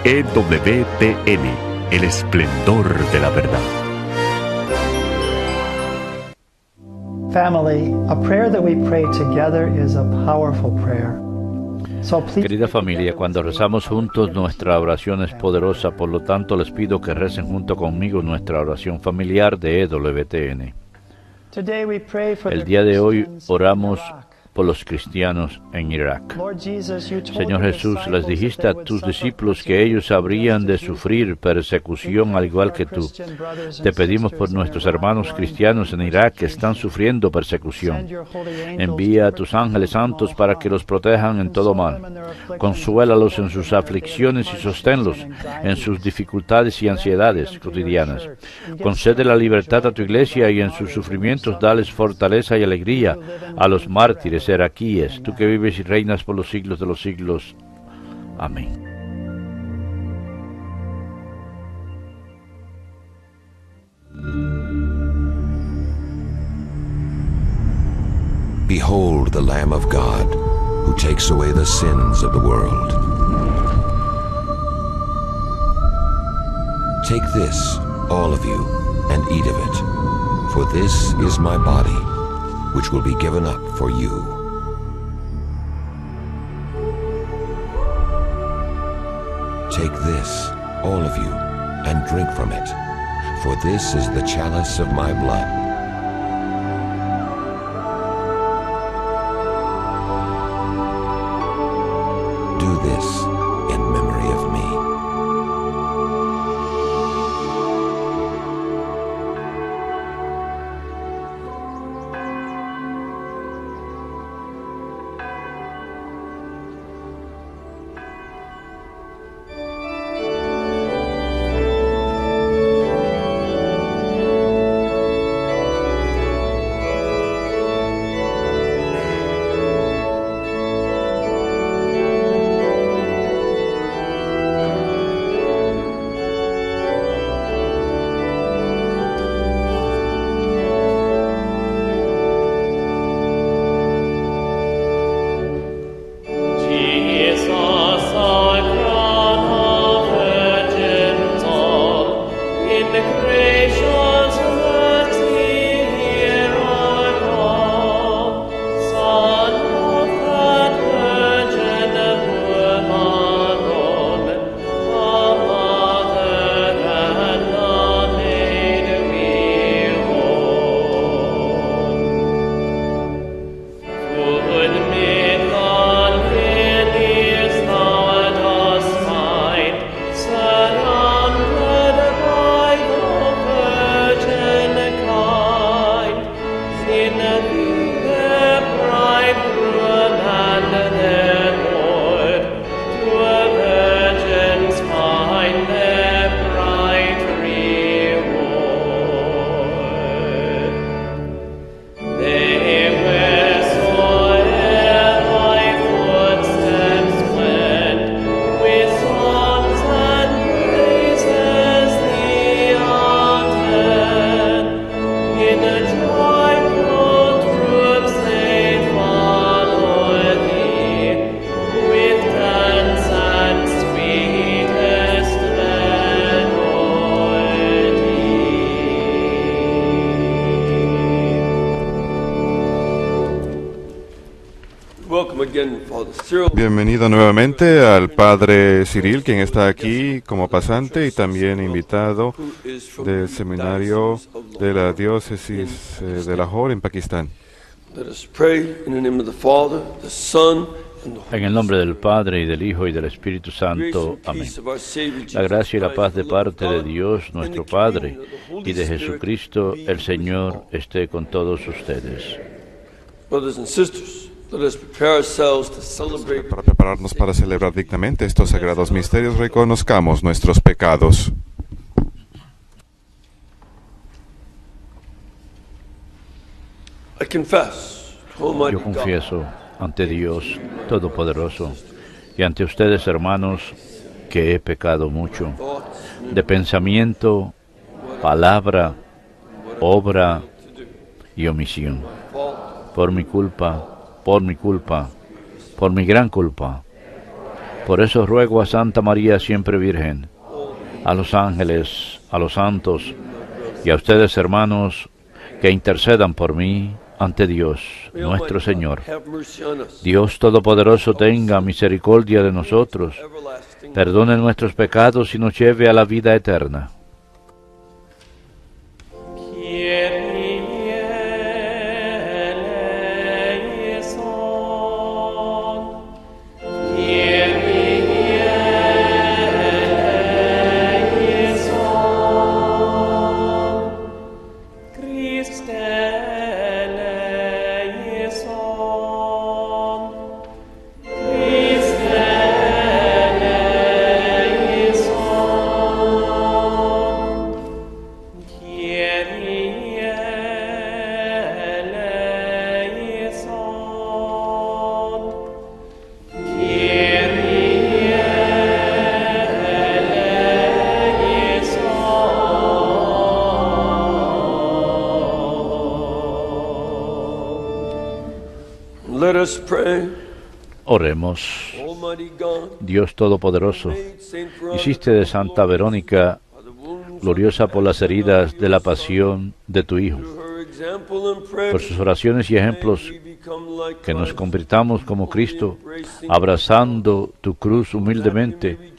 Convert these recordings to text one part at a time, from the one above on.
EWTN, el esplendor de la verdad. Family, a prayer that we pray together is a powerful prayer. Querida familia, cuando rezamos juntos nuestra oración es poderosa, por lo tanto les pido que recen junto conmigo nuestra oración familiar de EWTN. El día de hoy oramos por los cristianos en Irak. Señor Jesús, les dijiste a tus discípulos que ellos habrían de sufrir persecución al igual que tú. Te pedimos por nuestros hermanos cristianos en Irak que están sufriendo persecución. Envía a tus ángeles santos para que los protejan en todo mal. Consuélalos en sus aflicciones y sosténlos en sus dificultades y ansiedades cotidianas. Concede la libertad a tu iglesia y en sus sufrimientos dales fortaleza y alegría a los mártires seraquíes, tú que vives y reinas por los siglos de los siglos. Amén. Behold the Lamb of God, who takes away the sins of the world. Take this, all of you, and eat of it, for this is my body, which will be given up for you. Take this, all of you, and drink from it, for this is the chalice of my blood. Do this in memory of me. Bienvenido nuevamente al Padre Cyril, quien está aquí como pasante y también invitado del seminario de la diócesis de Lahore en Pakistán. En el nombre del Padre, y del Hijo, y del Espíritu Santo. Amén. La gracia y la paz de parte de Dios, nuestro Padre, y de Jesucristo, el Señor, esté con todos ustedes. Para prepararnos para celebrar dignamente estos sagrados misterios, reconozcamos nuestros pecados. Yo confieso ante Dios Todopoderoso y ante ustedes, hermanos, que he pecado mucho, de pensamiento, palabra, obra y omisión. Por mi culpa, por mi gran culpa. Por eso ruego a Santa María siempre Virgen, a los ángeles, a los santos y a ustedes, hermanos, que intercedan por mí ante Dios, nuestro Señor. Dios Todopoderoso tenga misericordia de nosotros, perdone nuestros pecados y nos lleve a la vida eterna. Oremos. Dios Todopoderoso, hiciste de Santa Verónica gloriosa por las heridas de la pasión de tu Hijo. Por sus oraciones y ejemplos, que nos convirtamos como Cristo, abrazando tu cruz humildemente,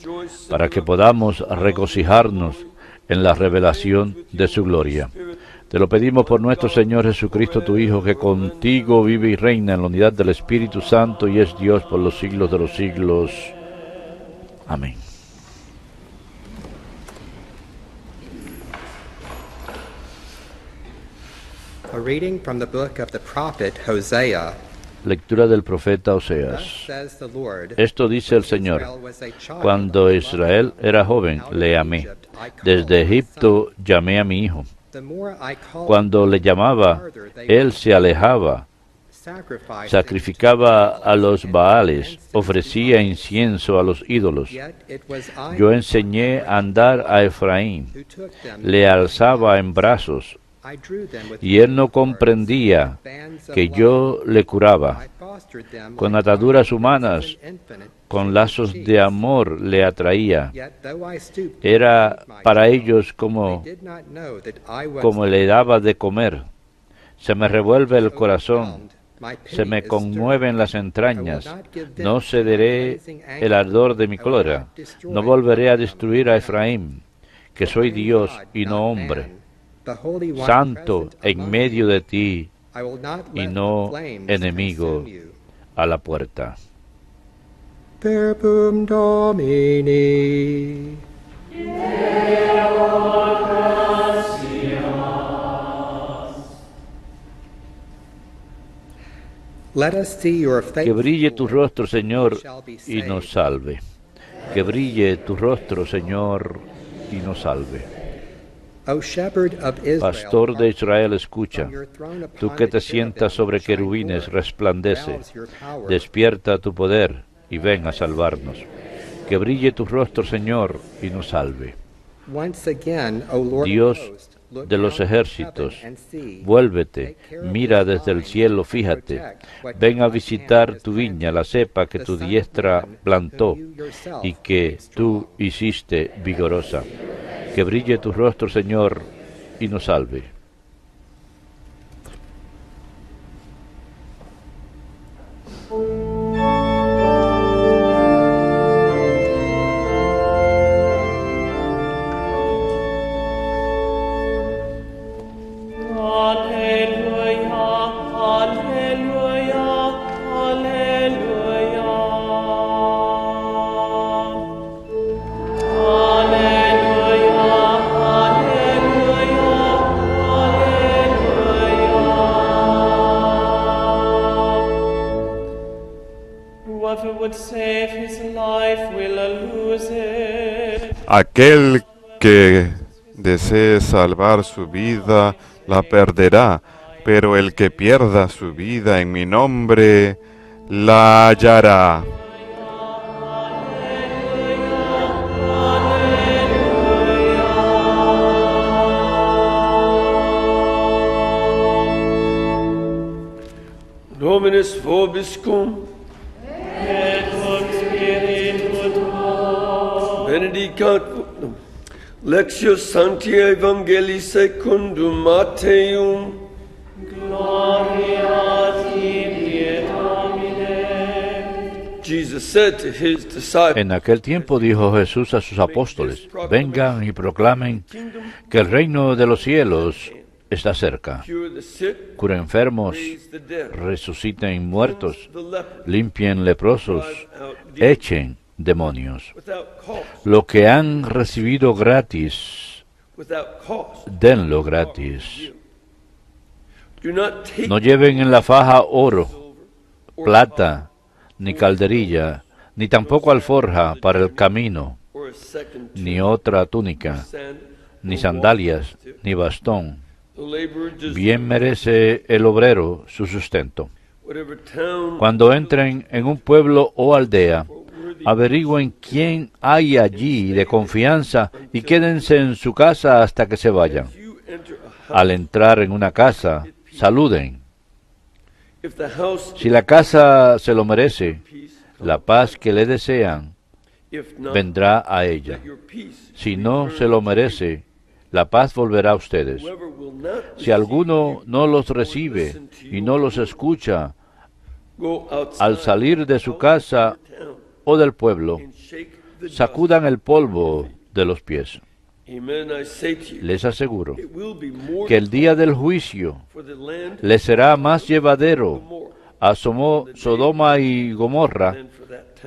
para que podamos regocijarnos en la revelación de su gloria. Te lo pedimos por nuestro Señor Jesucristo, tu Hijo, que contigo vive y reina en la unidad del Espíritu Santo y es Dios por los siglos de los siglos. Amén. A reading from the book of the prophet Hosea. Lectura del profeta Oseas. Esto dice el Señor: Cuando Israel era joven, le amé. Desde Egipto llamé a mi hijo. Cuando le llamaba, él se alejaba, sacrificaba a los Baales, ofrecía incienso a los ídolos. Yo enseñé a andar a Efraín, le alzaba en brazos, y él no comprendía que yo le curaba. Con ataduras humanas, con lazos de amor le atraía. Era para ellos como le daba de comer. Se me revuelve el corazón, se me conmueven las entrañas. No cederé el ardor de mi cólera. No volveré a destruir a Efraín, que soy Dios y no hombre, santo en medio de ti y no enemigo a la puerta. Verbum Domini. Que brille tu rostro, Señor, y nos salve. Que brille tu rostro, Señor, y nos salve. Pastor de Israel, escucha. Tú que te sientas sobre querubines, resplandece. Despierta tu poder y ven a salvarnos. Que brille tu rostro, Señor, y nos salve. Dios de los ejércitos, vuélvete, mira desde el cielo, fíjate. Ven a visitar tu viña, la cepa que tu diestra plantó y que tú hiciste vigorosa. Que brille tu rostro, Señor, y nos salve. Aquel que desee salvar su vida, la perderá, pero el que pierda su vida en mi nombre, la hallará. Dominus vobiscum, et hoc spiritus benedicat Lectio Sancti Evangelii secundum Matteum. Gloria a ti, Domine. Jesus said to his disciples, en aquel tiempo dijo Jesús a sus apóstoles, vengan y proclamen que el reino de los cielos está cerca. Cura enfermos, resuciten muertos, limpien leprosos, echen demonios. Lo que han recibido gratis, denlo gratis. No lleven en la faja oro, plata, ni calderilla, ni tampoco alforja para el camino, ni otra túnica, ni sandalias, ni bastón. Bien merece el obrero su sustento. Cuando entren en un pueblo o aldea, averigüen quién hay allí de confianza y quédense en su casa hasta que se vayan. Al entrar en una casa, saluden. Si la casa se lo merece, la paz que le desean vendrá a ella. Si no se lo merece, la paz volverá a ustedes. Si alguno no los recibe y no los escucha, al salir de su casa o del pueblo, sacudan el polvo de los pies. Les aseguro que el día del juicio les será más llevadero a Sodoma y Gomorra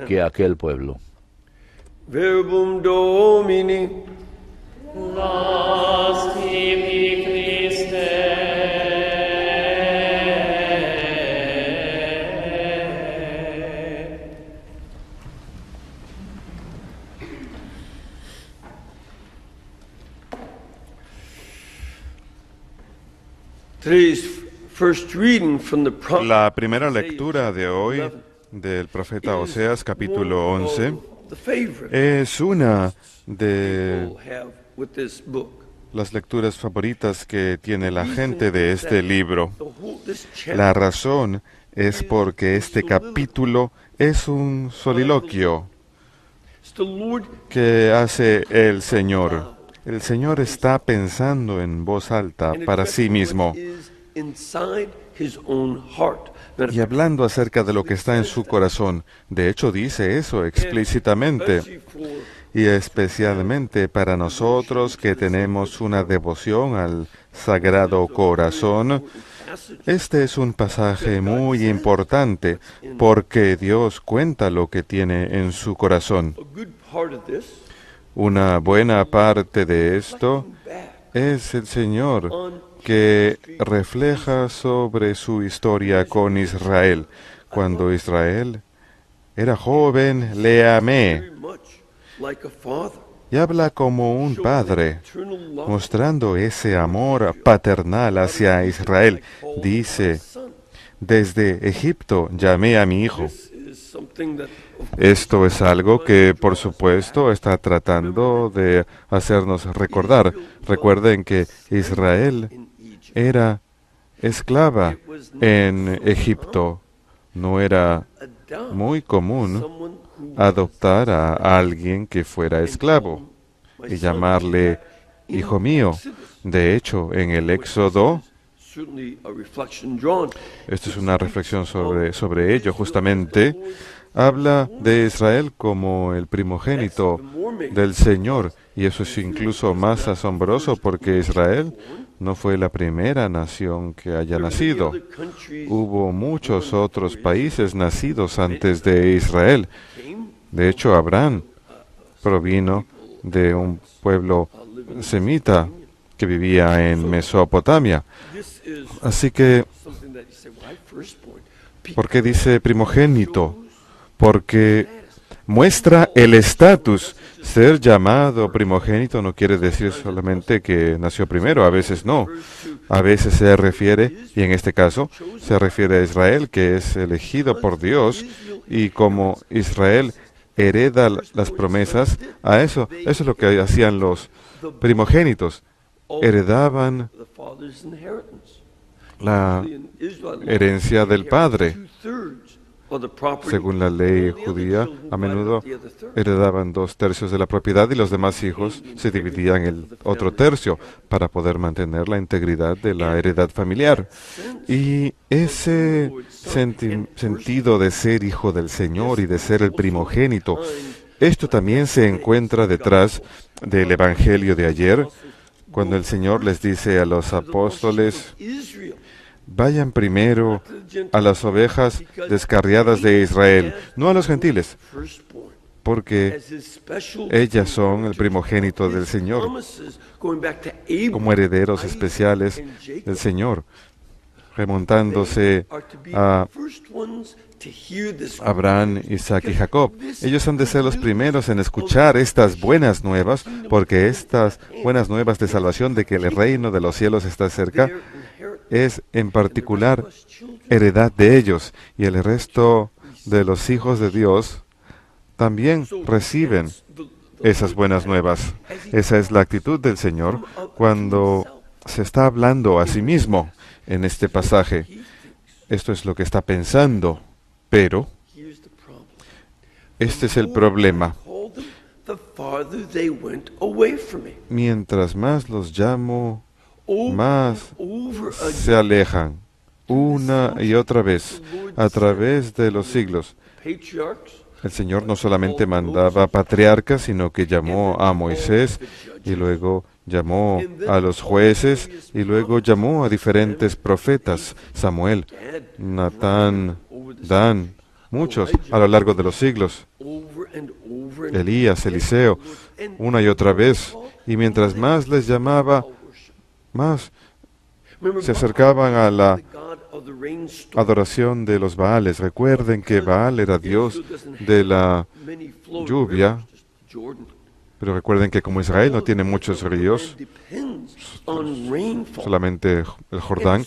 que a aquel pueblo. Verbum Domini. La primera lectura de hoy del profeta Oseas, capítulo 11, es una de las lecturas favoritas que tiene la gente de este libro. La razón es porque este capítulo es un soliloquio que hace el Señor. El Señor está pensando en voz alta para sí mismo y hablando acerca de lo que está en su corazón. De hecho, dice eso explícitamente. Y especialmente para nosotros que tenemos una devoción al Sagrado Corazón, este es un pasaje muy importante porque Dios cuenta lo que tiene en su corazón. Una buena parte de esto es el Señor que refleja sobre su historia con Israel. Cuando Israel era joven, le amé. Y habla como un padre, mostrando ese amor paternal hacia Israel. Dice, desde Egipto llamé a mi hijo. Esto es algo que, por supuesto, está tratando de hacernos recordar. Recuerden que Israel era esclava en Egipto. No era muy común adoptar a alguien que fuera esclavo y llamarle hijo mío. De hecho, en el Éxodo, esto es una reflexión sobre ello, justamente, habla de Israel como el primogénito del Señor, y eso es incluso más asombroso porque Israel no fue la primera nación que haya nacido. Hubo muchos otros países nacidos antes de Israel. De hecho, Abraham provino de un pueblo semita que vivía en Mesopotamia. Así que, ¿por qué dice primogénito? Porque muestra el estatus. Ser llamado primogénito no quiere decir solamente que nació primero, a veces no. A veces se refiere, y en este caso, se refiere a Israel, que es elegido por Dios, y como Israel hereda las promesas, a eso es lo que hacían los primogénitos. Heredaban la herencia del Padre. Según la ley judía, a menudo heredaban 2/3 de la propiedad y los demás hijos se dividían el otro tercio para poder mantener la integridad de la heredad familiar. Y ese sentido de ser hijo del Señor y de ser el primogénito, esto también se encuentra detrás del Evangelio de ayer, cuando el Señor les dice a los apóstoles: vayan primero a las ovejas descarriadas de Israel, no a los gentiles, porque ellas son el primogénito del Señor, como herederos especiales del Señor, remontándose a Abraham, Isaac y Jacob. Ellos han de ser los primeros en escuchar estas buenas nuevas, porque estas buenas nuevas de salvación, de que el reino de los cielos está cerca, es en particular heredad de ellos, y el resto de los hijos de Dios también reciben esas buenas nuevas. Esa es la actitud del Señor cuando se está hablando a sí mismo en este pasaje. Esto es lo que está pensando, pero este es el problema. Mientras más los llamo, más se alejan, una y otra vez, a través de los siglos. El Señor no solamente mandaba patriarcas, sino que llamó a Moisés, y luego llamó a los jueces, y luego llamó a diferentes profetas: Samuel, Natán, Dan, muchos a lo largo de los siglos. Elías, Eliseo, una y otra vez. Y mientras más les llamaba, más se acercaban a la adoración de los Baales. Recuerden que Baal era dios de la lluvia, pero recuerden que como Israel no tiene muchos ríos, solamente el Jordán,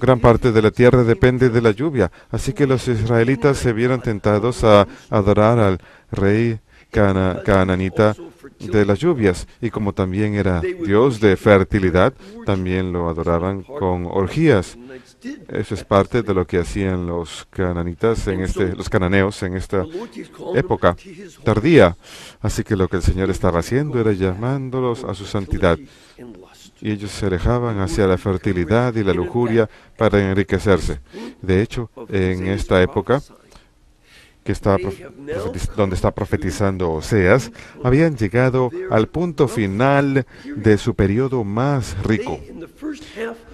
gran parte de la tierra depende de la lluvia. Así que los israelitas se vieron tentados a adorar al rey canaanita de las lluvias, y como también era dios de fertilidad, también lo adoraban con orgías. Eso es parte de lo que hacían los los cananeos en esta época tardía. Así que lo que el Señor estaba haciendo era llamándolos a su santidad, y ellos se alejaban hacia la fertilidad y la lujuria para enriquecerse. De hecho, en esta época donde está profetizando Oseas, habían llegado al punto final de su periodo más rico.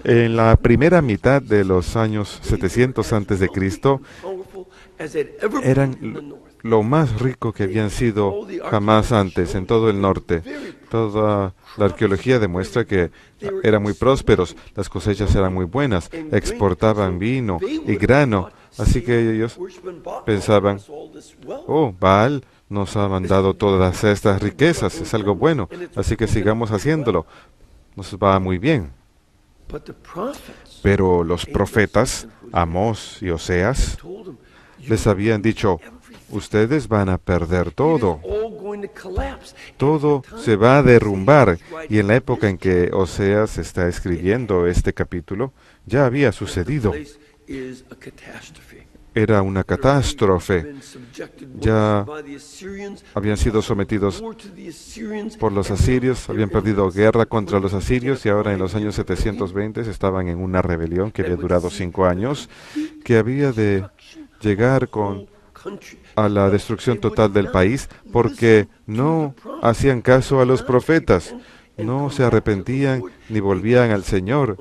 En la primera mitad de los años 700 antes de Cristo, eran lo más rico que habían sido jamás antes en todo el norte. Toda la arqueología demuestra que eran muy prósperos, las cosechas eran muy buenas, exportaban vino y grano. Así que ellos pensaban: oh, Baal nos ha mandado todas estas riquezas, es algo bueno, así que sigamos haciéndolo, nos va muy bien. Pero los profetas, Amós y Oseas, les habían dicho: ustedes van a perder todo. Todo se va a derrumbar. Y en la época en que Oseas está escribiendo este capítulo, ya había sucedido. Era una catástrofe. Ya habían sido sometidos por los asirios, habían perdido guerra contra los asirios, y ahora en los años 720 estaban en una rebelión que había durado 5 años, que había de llegar a la destrucción total del país, porque no hacían caso a los profetas, no se arrepentían ni volvían al Señor,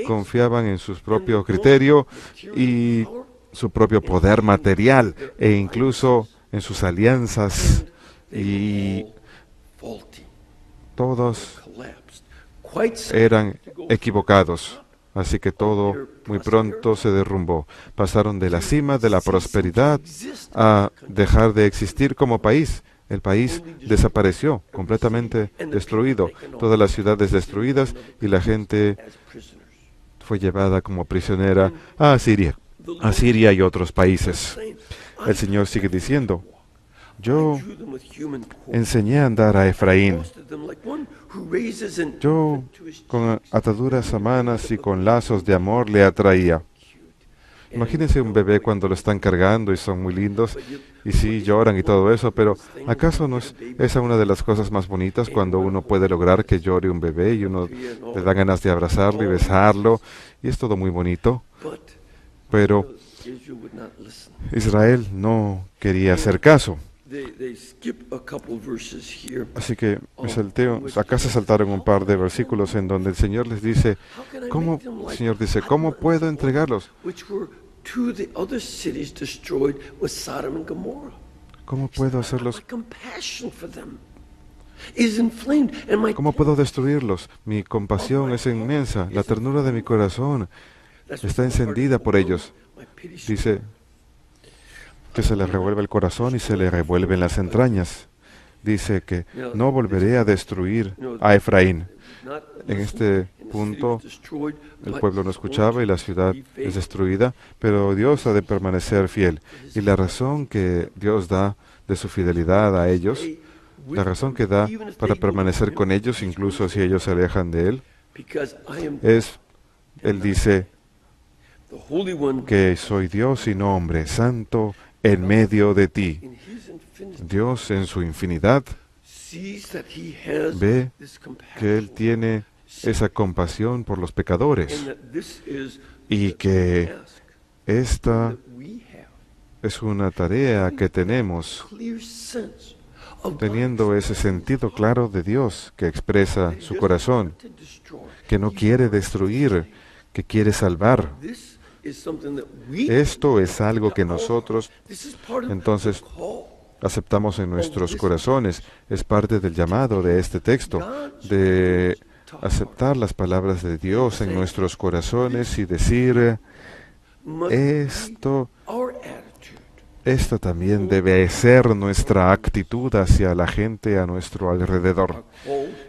confiaban en su propio criterio y su propio poder material, e incluso en sus alianzas, y todos eran equivocados. Así que todo muy pronto se derrumbó. Pasaron de la cima de la prosperidad a dejar de existir como país. El país desapareció, completamente destruido. Todas las ciudades destruidas, y la gente fue llevada como prisionera a Asiria y otros países. El Señor sigue diciendo: yo enseñé a andar a Efraín. Yo con ataduras a manos y con lazos de amor le atraía. Imagínense un bebé cuando lo están cargando y son muy lindos y sí lloran y todo eso, pero ¿acaso no es esa una de las cosas más bonitas cuando uno puede lograr que llore un bebé y uno le da ganas de abrazarlo y besarlo y es todo muy bonito? Pero Israel no quería hacer caso. Así que me salteo, acá se saltaron un par de versículos en donde el Señor les dice, ¿cómo puedo entregarlos? ¿Cómo puedo hacerlos? ¿Cómo puedo destruirlos? Mi compasión es inmensa, la ternura de mi corazón está encendida por ellos. Dice que se le revuelve el corazón y se le revuelven las entrañas. Dice que no volveré a destruir a Efraín. En este punto, el pueblo no escuchaba y la ciudad es destruida, pero Dios ha de permanecer fiel. Y la razón que Dios da de su fidelidad a ellos, la razón que da para permanecer con ellos, incluso si ellos se alejan de Él, Él dice que soy Dios y no hombre, santo en medio de ti. Dios en su infinidad ve que Él tiene esa compasión por los pecadores y que esta es una tarea que tenemos, teniendo ese sentido claro de Dios que expresa su corazón, que no quiere destruir, que quiere salvar. Esto es algo que nosotros entonces aceptamos en nuestros corazones. Es parte del llamado de este texto, de aceptar las palabras de Dios en nuestros corazones y decir, esta también debe ser nuestra actitud hacia la gente a nuestro alrededor.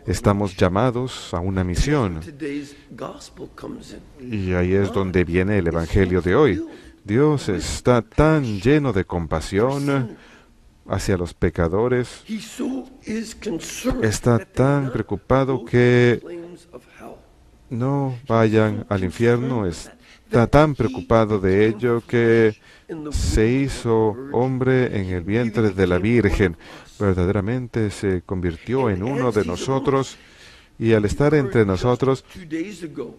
Estamos llamados a una misión. Y ahí es donde viene el Evangelio de hoy. Dios está tan lleno de compasión hacia los pecadores, está tan preocupado que no vayan al infierno, está tan preocupado de ello que se hizo hombre en el vientre de la Virgen. Verdaderamente se convirtió en uno de nosotros y al estar entre nosotros,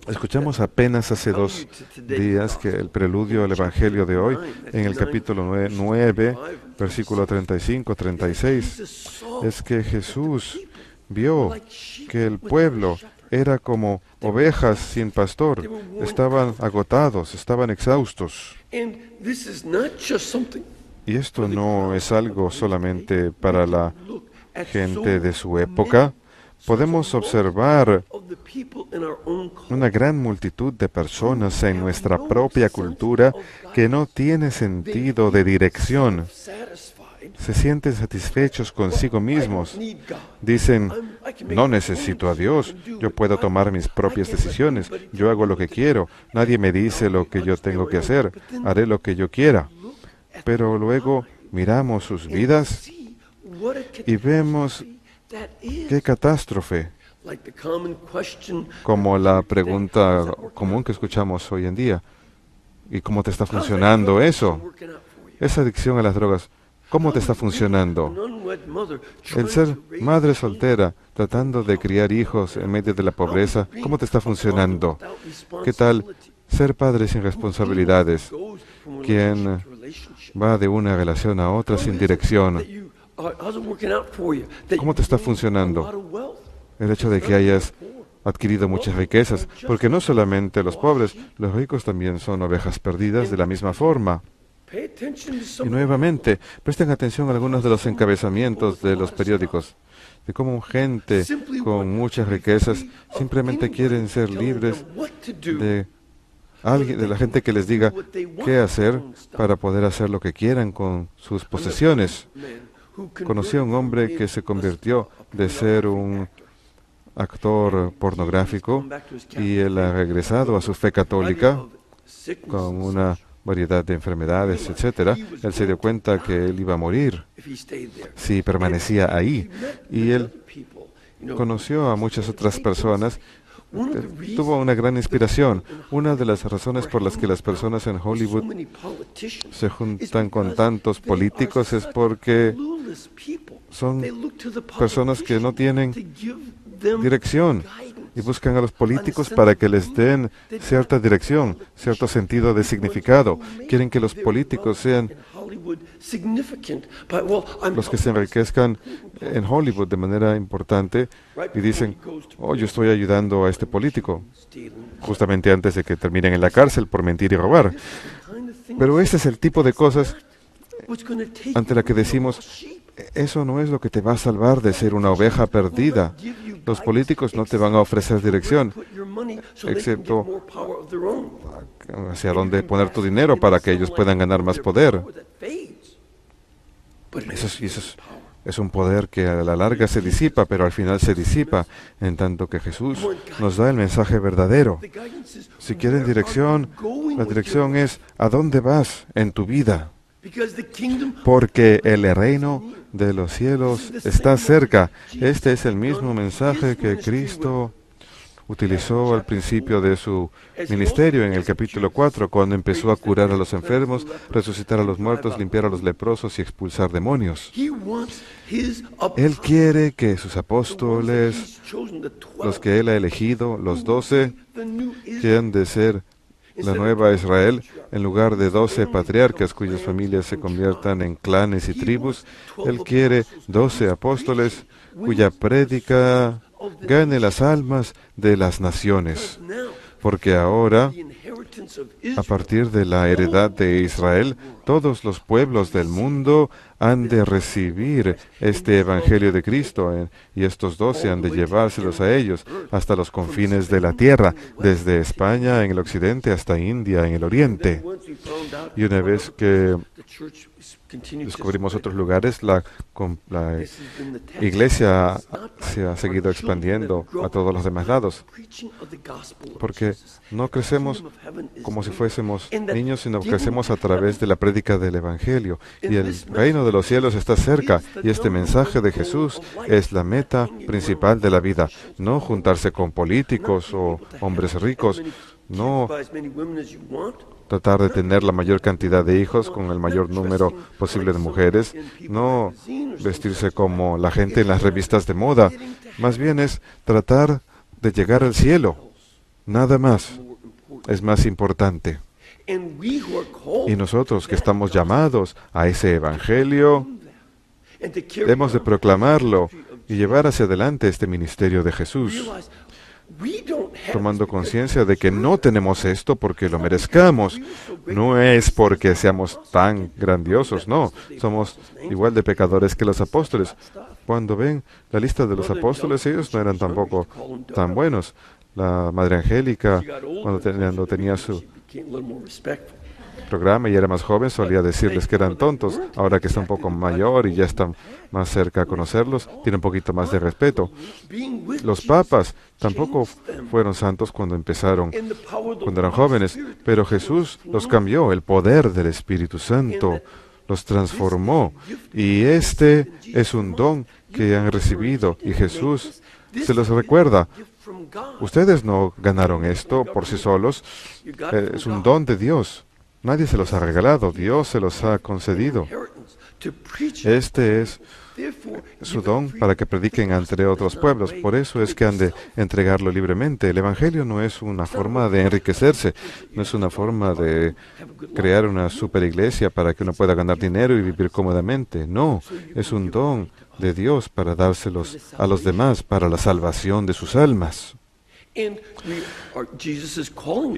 escuchamos apenas hace 2 días que el preludio al Evangelio de hoy, en el capítulo 9, versículo 35-36, es que Jesús vio que el pueblo era como ovejas sin pastor, estaban agotados, estaban exhaustos. Y esto no es algo solamente para la gente de su época. Podemos observar una gran multitud de personas en nuestra propia cultura que no tiene sentido de dirección. Se sienten satisfechos consigo mismos. Dicen, no necesito a Dios, yo puedo tomar mis propias decisiones, yo hago lo que quiero, nadie me dice lo que yo tengo que hacer, haré lo que yo quiera. Pero luego miramos sus vidas y vemos qué catástrofe, como la pregunta común que escuchamos hoy en día. ¿Y cómo te está funcionando eso? Esa adicción a las drogas, ¿cómo te está funcionando? El ser madre soltera, tratando de criar hijos en medio de la pobreza, ¿cómo te está funcionando? ¿Qué tal ser padre sin responsabilidades? Quien va de una relación a otra sin dirección. ¿Cómo te está funcionando el hecho de que hayas adquirido muchas riquezas? Porque no solamente los pobres, los ricos también son ovejas perdidas de la misma forma. Y nuevamente, presten atención a algunos de los encabezamientos de los periódicos, de cómo gente con muchas riquezas simplemente quieren ser libres de la gente que les diga qué hacer para poder hacer lo que quieran con sus posesiones. Conocí a un hombre que se convirtió de ser un actor pornográfico y él ha regresado a su fe católica con una variedad de enfermedades, etcétera. Él se dio cuenta que él iba a morir si permanecía ahí. Y él conoció a muchas otras personas tuvo una gran inspiración. Una de las razones por las que las personas en Hollywood se juntan con tantos políticos es porque son personas que no tienen dirección y buscan a los políticos para que les den cierta dirección, cierto sentido de significado. Quieren que los políticos sean los que se enriquezcan en Hollywood de manera importante y dicen, oh, yo estoy ayudando a este político, justamente antes de que terminen en la cárcel por mentir y robar. Pero ese es el tipo de cosas ante la que decimos, eso no es lo que te va a salvar de ser una oveja perdida. Los políticos no te van a ofrecer dirección, excepto hacia dónde poner tu dinero para que ellos puedan ganar más poder. Eso es un poder que a la larga se disipa, pero al final se disipa, en tanto que Jesús nos da el mensaje verdadero. Si quieren dirección, la dirección es ¿a dónde vas en tu vida? Porque el reino de los cielos está cerca. Este es el mismo mensaje que Cristo utilizó al principio de su ministerio en el capítulo 4, cuando empezó a curar a los enfermos, resucitar a los muertos, limpiar a los leprosos y expulsar demonios. Él quiere que sus apóstoles, los que Él ha elegido, los 12, que han de ser la nueva Israel, en lugar de 12 patriarcas cuyas familias se conviertan en clanes y tribus. Él quiere 12 apóstoles cuya prédica gane las almas de las naciones. Porque ahora, a partir de la heredad de Israel, todos los pueblos del mundo han de recibir este Evangelio de Cristo, y estos 12 han de llevárselos a ellos hasta los confines de la tierra, desde España en el occidente hasta India en el oriente. Y una vez que descubrimos otros lugares, la iglesia se ha seguido expandiendo a todos los demás lados, porque no crecemos como si fuésemos niños, sino crecemos a través de la prédica del Evangelio. Y el reino de los cielos está cerca, y este mensaje de Jesús es la meta principal de la vida. No juntarse con políticos o hombres ricos, no tratar de tener la mayor cantidad de hijos con el mayor número posible de mujeres, no vestirse como la gente en las revistas de moda. Más bien es tratar de llegar al cielo. Nada más es más importante. Y nosotros que estamos llamados a ese Evangelio, hemos de proclamarlo y llevar hacia adelante este ministerio de Jesús, tomando conciencia de que no tenemos esto porque lo merezcamos. No es porque seamos tan grandiosos, no. Somos igual de pecadores que los apóstoles. Cuando ven la lista de los apóstoles, ellos no eran tampoco tan buenos. La Madre Angélica, cuando tenía su programa y era más joven, solía decirles que eran tontos. Ahora que está un poco mayor y ya está más cerca a conocerlos, tiene un poquito más de respeto. Los papas tampoco fueron santos cuando empezaron, cuando eran jóvenes, pero Jesús los cambió. El poder del Espíritu Santo los transformó, y este es un don que han recibido, y Jesús se los recuerda. Ustedes no ganaron esto por sí solos, es un don de Dios. Nadie se los ha regalado, Dios se los ha concedido. Este es su don para que prediquen entre otros pueblos. Por eso es que han de entregarlo libremente. El Evangelio no es una forma de enriquecerse, no es una forma de crear una super iglesia para que uno pueda ganar dinero y vivir cómodamente. No, es un don de Dios para dárselos a los demás, para la salvación de sus almas.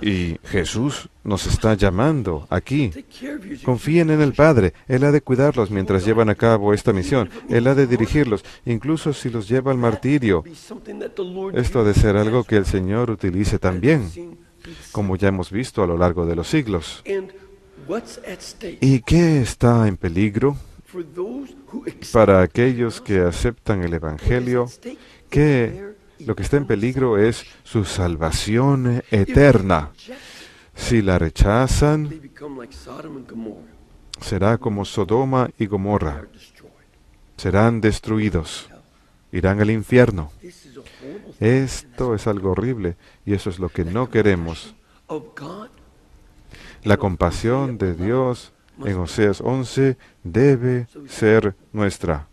Y Jesús nos está llamando aquí. Confíen en el Padre. Él ha de cuidarlos mientras llevan a cabo esta misión. Él ha de dirigirlos, incluso si los lleva al martirio. Esto ha de ser algo que el Señor utilice también, como ya hemos visto a lo largo de los siglos. ¿Y qué está en peligro? Para aquellos que aceptan el Evangelio, que lo que está en peligro es su salvación eterna. Si la rechazan, será como Sodoma y Gomorra. Serán destruidos. Irán al infierno. Esto es algo horrible y eso es lo que no queremos. La compasión de Dios en Oseas 11 debe ser nuestra.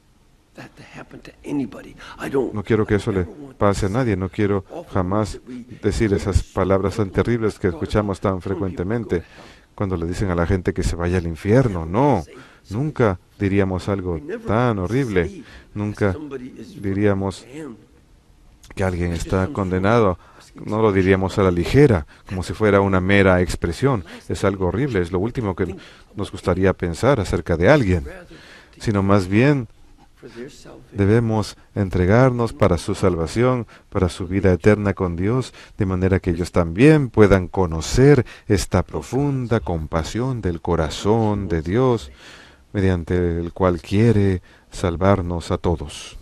No quiero que eso le pase a nadie, no quiero jamás decir esas palabras tan terribles que escuchamos tan frecuentemente cuando le dicen a la gente que se vaya al infierno. No, nunca diríamos algo tan horrible, nunca diríamos que alguien está condenado, no lo diríamos a la ligera, como si fuera una mera expresión. Es algo horrible, es lo último que nos gustaría pensar acerca de alguien, sino más bien debemos entregarnos para su salvación, para su vida eterna con Dios, de manera que ellos también puedan conocer esta profunda compasión del corazón de Dios, mediante el cual quiere salvarnos a todos.